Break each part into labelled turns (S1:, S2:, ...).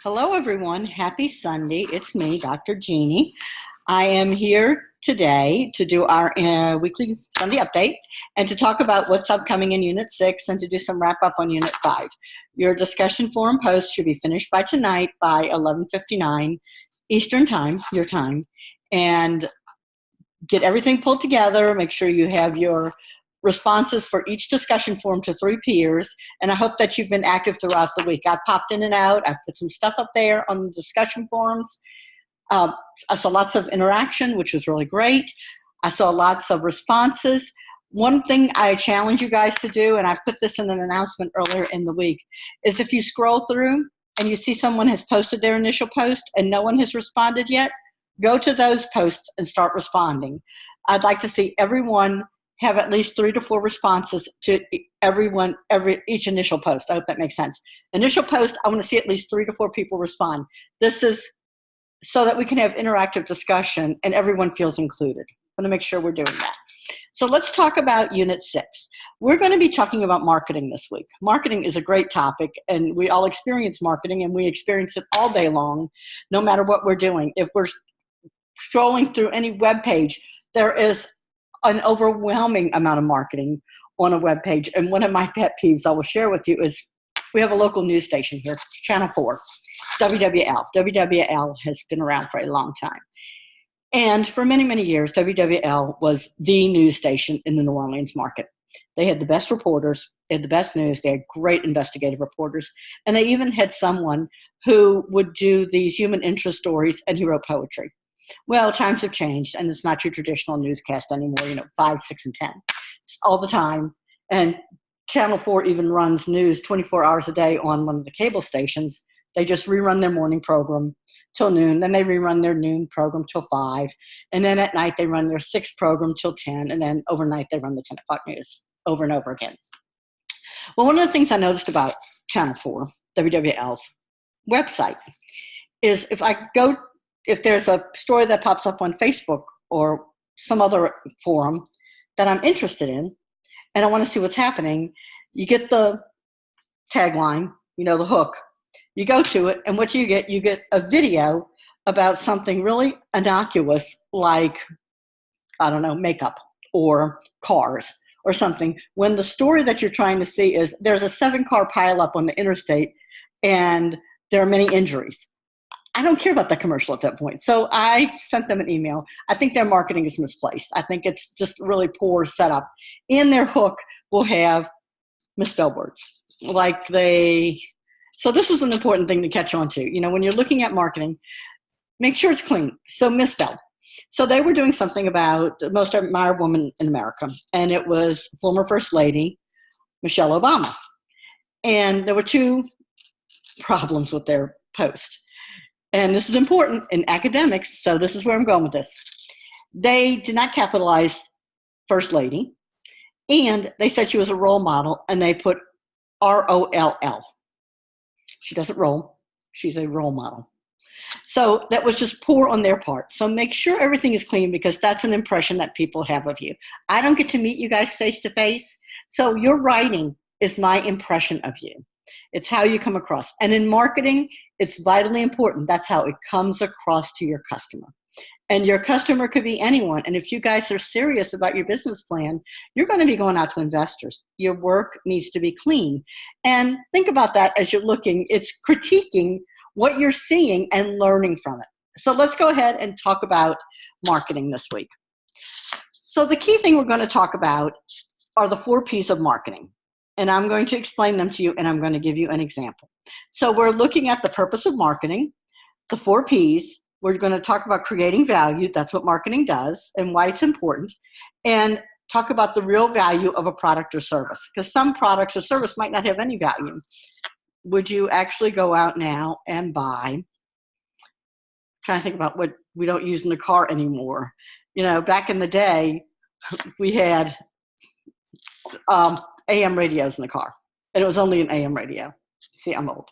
S1: Hello, everyone. Happy Sunday. It's me, Dr. Jeannie. I am here today to do our weekly Sunday update and to talk about what's upcoming in Unit 6 and to do some wrap up on Unit 5. Your discussion forum post should be finished by tonight by 11:59 Eastern Time, your time, and get everything pulled together. Make sure you have your responses for each discussion forum to 3 peers, and I hope that you've been active throughout the week. I popped in and out. I put some stuff up there on the discussion forums. I saw lots of interaction, which was really great. I saw lots of responses. One thing I challenge you guys to do, and I put this in an announcement earlier in the week, is if you scroll through and you see someone has posted their initial post and no one has responded yet, go to those posts and start responding. I'd like to see everyone have at least 3 to 4 responses to each initial post. I hope that makes sense. Initial post, I want to see at least 3 to 4 people respond. This is so that we can have interactive discussion and everyone feels included. I want to make sure we're doing that. So let's talk about Unit 6. We're going to be talking about marketing this week. Marketing is a great topic, and we all experience marketing, and we experience it all day long, no matter what we're doing. If we're scrolling through any web page, there is an overwhelming amount of marketing on a web page. And one of my pet peeves I will share with you is we have a local news station here, Channel 4, WWL. WWL has been around for a long time. And for many, many years, WWL was the news station in the New Orleans market. They had the best reporters, they had the best news, they had great investigative reporters, and they even had someone who would do these human interest stories, and he wrote poetry. Well, times have changed, and it's not your traditional newscast anymore, 5, 6, and 10. It's all the time. And Channel 4 even runs news 24 hours a day on one of the cable stations. They just rerun their morning program till noon. Then they rerun their noon program till 5. And then at night, they run their 6 program till 10. And then overnight, they run the 10 o'clock news over and over again. Well, one of the things I noticed about Channel 4, WWL's website, is if there's a story that pops up on Facebook or some other forum that I'm interested in, and I want to see what's happening, you get the tagline, the hook. You go to it, and what you get a video about something really innocuous like, I don't know, makeup or cars or something, when the story that you're trying to see is there's a 7-car pileup on the interstate and there are many injuries. I don't care about that commercial at that point. So I sent them an email. I think their marketing is misplaced. I think it's just really poor setup. In their hook, we'll have misspelled words. So this is an important thing to catch on to. When you're looking at marketing, make sure it's clean. So misspelled. So they were doing something about the most admired woman in America, and it was former First Lady Michelle Obama. And there were 2 problems with their post. And this is important in academics, so this is where I'm going with this. They did not capitalize First Lady, and they said she was a role model, and they put ROLL. She doesn't roll. She's a role model. So that was just poor on their part. So make sure everything is clean, because that's an impression that people have of you. I don't get to meet you guys face to face, so your writing is my impression of you. It's how you come across. And in marketing, it's vitally important. That's how it comes across to your customer. And your customer could be anyone. And if you guys are serious about your business plan, you're going to be going out to investors. Your work needs to be clean. And think about that as you're looking. It's critiquing what you're seeing and learning from it. So let's go ahead and talk about marketing this week. So the key thing we're going to talk about are the 4 P's of marketing. And I'm going to explain them to you, and I'm going to give you an example. So we're looking at the purpose of marketing, the 4 P's. We're going to talk about creating value. That's what marketing does and why it's important. And talk about the real value of a product or service, because some products or service might not have any value. Would you actually go out now and buy? I'm trying to think about what we don't use in the car anymore. Back in the day, we had AM radios in the car, and it was only an AM radio. See, I'm old.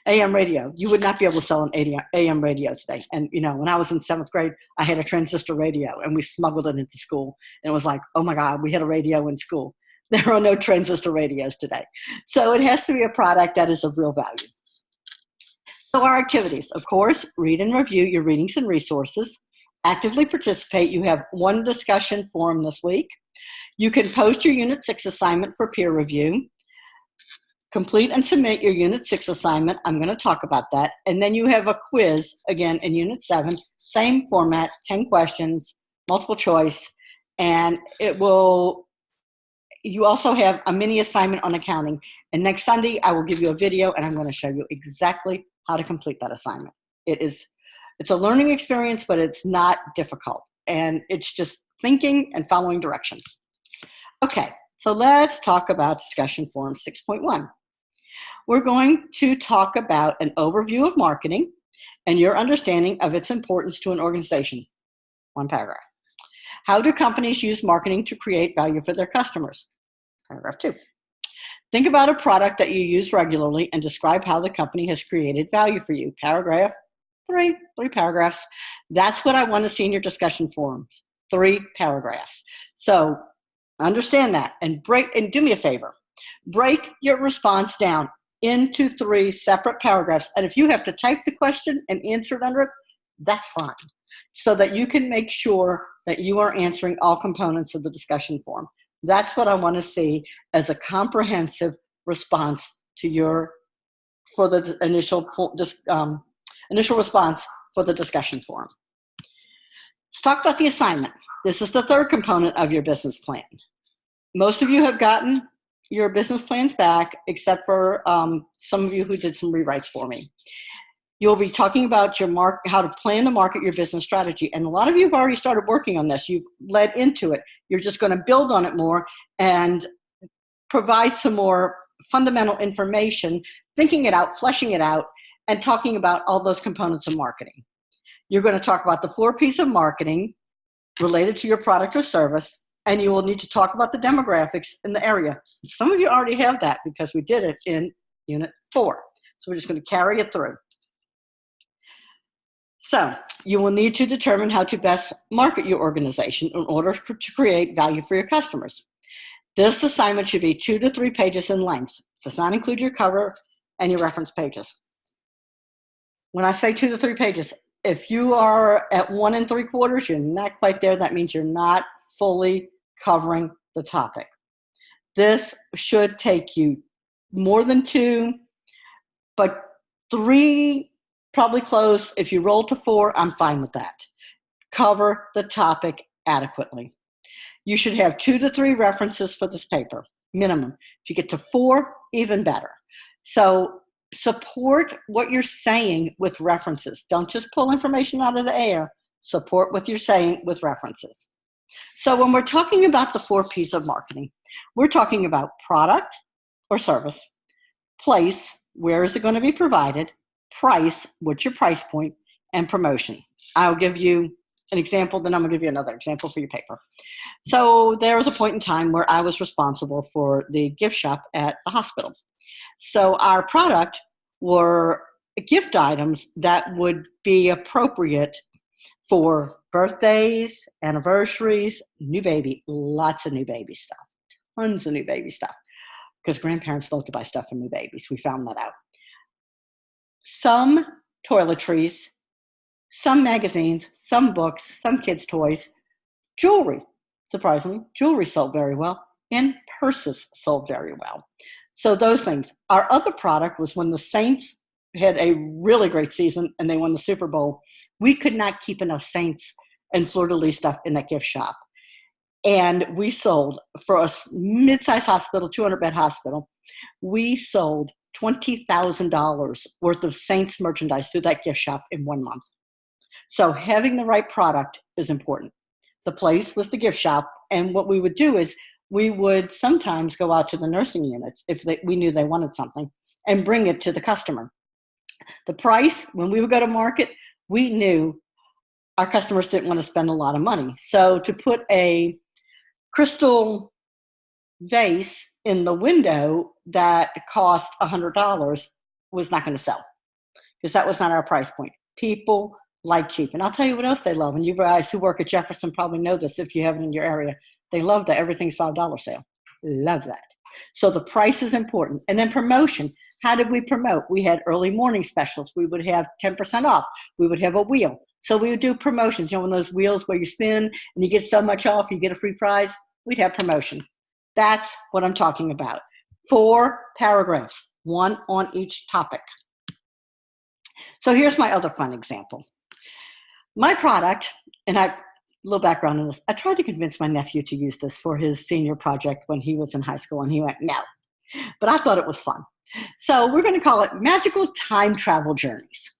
S1: AM radio. You would not be able to sell an AM radio today. And, when I was in 7th grade, I had a transistor radio, and we smuggled it into school. And it was like, oh, my God, we had a radio in school. There are no transistor radios today. So it has to be a product that is of real value. So our activities, of course, read and review your readings and resources. Actively participate. You have one discussion forum this week. You can post your Unit 6 assignment for peer review. Complete and submit your Unit 6 assignment. I'm going to talk about that. And then you have a quiz, again, in Unit 7. Same format, 10 questions, multiple choice. And you also have a mini assignment on accounting. And next Sunday, I will give you a video, and I'm going to show you exactly how to complete that assignment. It's a learning experience, but it's not difficult. And it's just thinking and following directions. Okay, so let's talk about discussion forum 6.1. We're going to talk about an overview of marketing and your understanding of its importance to an organization. One paragraph. How do companies use marketing to create value for their customers? Paragraph 2. Think about a product that you use regularly and describe how the company has created value for you. Paragraph 3. 3 paragraphs. That's what I want to see in your discussion forums. 3 paragraphs. So understand that and do me a favor. Break your response down into 3 separate paragraphs. And if you have to type the question and answer it under it, that's fine. So that you can make sure that you are answering all components of the discussion forum. That's what I want to see as a comprehensive response to for the initial response for the discussion forum. Let's talk about the assignment. This is the 3rd component of your business plan. Most of you have gotten your business plans back, except for some of you who did some rewrites for me. You'll be talking about how to plan to market your business strategy. And a lot of you have already started working on this. You've led into it. You're just going to build on it more and provide some more fundamental information, thinking it out, fleshing it out, and talking about all those components of marketing. You're going to talk about the 4 P's of marketing related to your product or service, and you will need to talk about the demographics in the area. Some of you already have that because we did it in Unit 4. So we're just going to carry it through. So you will need to determine how to best market your organization in order to create value for your customers. This assignment should be 2 to 3 pages in length. It does not include your cover and your reference pages. When I say 2 to 3 pages, if you are at 1 3/4, you're not quite there. That means you're not fully covering the topic. This should take you more than 2, but 3 probably close. If you roll to 4, I'm fine with that. Cover the topic adequately. You should have 2 to 3 references for this paper, minimum. If you get to 4, even better. So support what you're saying with references. Don't just pull information out of the air. Support what you're saying with references. So when we're talking about the 4 P's of marketing, we're talking about product or service, place, where is it going to be provided, price, what's your price point, and promotion. I'll give you an example, then I'm going to give you another example for your paper. So there was a point in time where I was responsible for the gift shop at the hospital. So our product were gift items that would be appropriate for birthdays, anniversaries, new baby, lots of new baby stuff, tons of new baby stuff, because grandparents love to buy stuff for new babies. We found that out. Some toiletries, some magazines, some books, some kids' toys, jewelry. Surprisingly, jewelry sold very well, and purses sold very well. So those things. Our other product was when the Saints had a really great season and they won the Super Bowl. We could not keep enough Saints and fleur-de-lis stuff in that gift shop. And we sold, for a mid-sized hospital, 200-bed hospital, we sold $20,000 worth of Saints merchandise through that gift shop in 1 month. So having the right product is important. The place was the gift shop, and what we would do is we would sometimes go out to the nursing units if we knew they wanted something and bring it to the customer. The price, when we would go to market, we knew our customers didn't want to spend a lot of money. So to put a crystal vase in the window that cost $100 was not going to sell because that was not our price point. People like cheap. And I'll tell you what else they love. And you guys who work at Jefferson probably know this if you have it in your area. They love that everything's $5 sale. Love that. So the price is important. And then promotion. How did we promote? We had early morning specials. We would have 10% off. We would have a wheel. So we would do promotions. You know, one of those wheels where you spin and you get so much off, you get a free prize. We'd have promotion. That's what I'm talking about. 4 paragraphs, 1 on each topic. So here's my other fun example. My product, and a little background on this, I tried to convince my nephew to use this for his senior project when he was in high school, and he went, no. But I thought it was fun. So we're going to call it Magical Time Travel Journeys.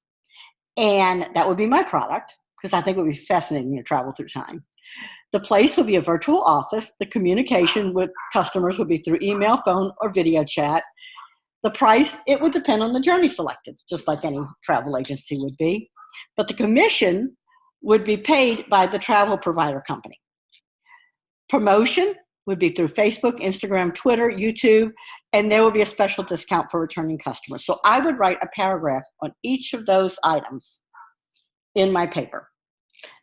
S1: And that would be my product, because I think it would be fascinating to travel through time. The place would be a virtual office. The communication with customers would be through email, phone, or video chat. The price, it would depend on the journey selected, just like any travel agency would be. But the commission would be paid by the travel provider company. Promotion would be through Facebook, Instagram, Twitter, YouTube, and there would be a special discount for returning customers. So I would write a paragraph on each of those items in my paper,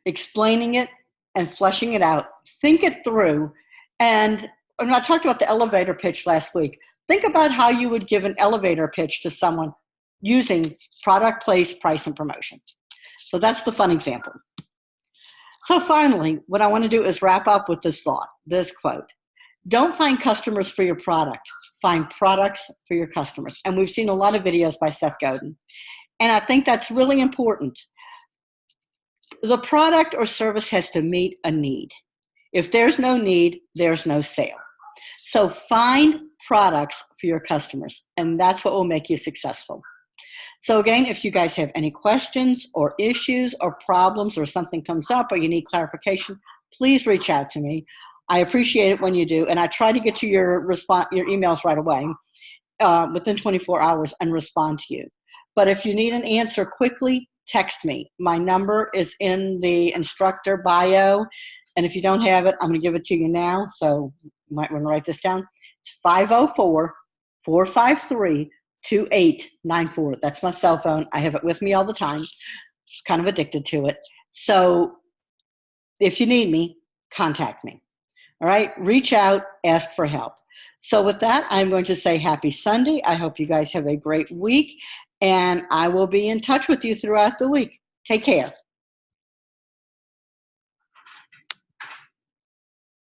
S1: explaining it and fleshing it out. Think it through. And when I talked about the elevator pitch last week, think about how you would give an elevator pitch to someone using product, place, price, and promotion. So that's the fun example. So finally, what I want to do is wrap up with this thought, this quote. Don't find customers for your product. Find products for your customers. And we've seen a lot of videos by Seth Godin. And I think that's really important. The product or service has to meet a need. If there's no need, there's no sale. So find products for your customers, and that's what will make you successful. So again, if you guys have any questions or issues or problems or something comes up or you need clarification, please reach out to me. I appreciate it when you do, and I try to get to your emails right away within 24 hours and respond to you. But if you need an answer quickly, text me. My number is in the instructor bio, and if you don't have it, I'm going to give it to you now, so you might want to write this down. It's 504-453-2894. That's my cell phone. I have it with me all the time. It's kind of addicted to it. So if you need me, contact me. All right, reach out, ask for help. So with that, I'm going to say happy Sunday. I hope you guys have a great week, and I will be in touch with you throughout the week. Take care.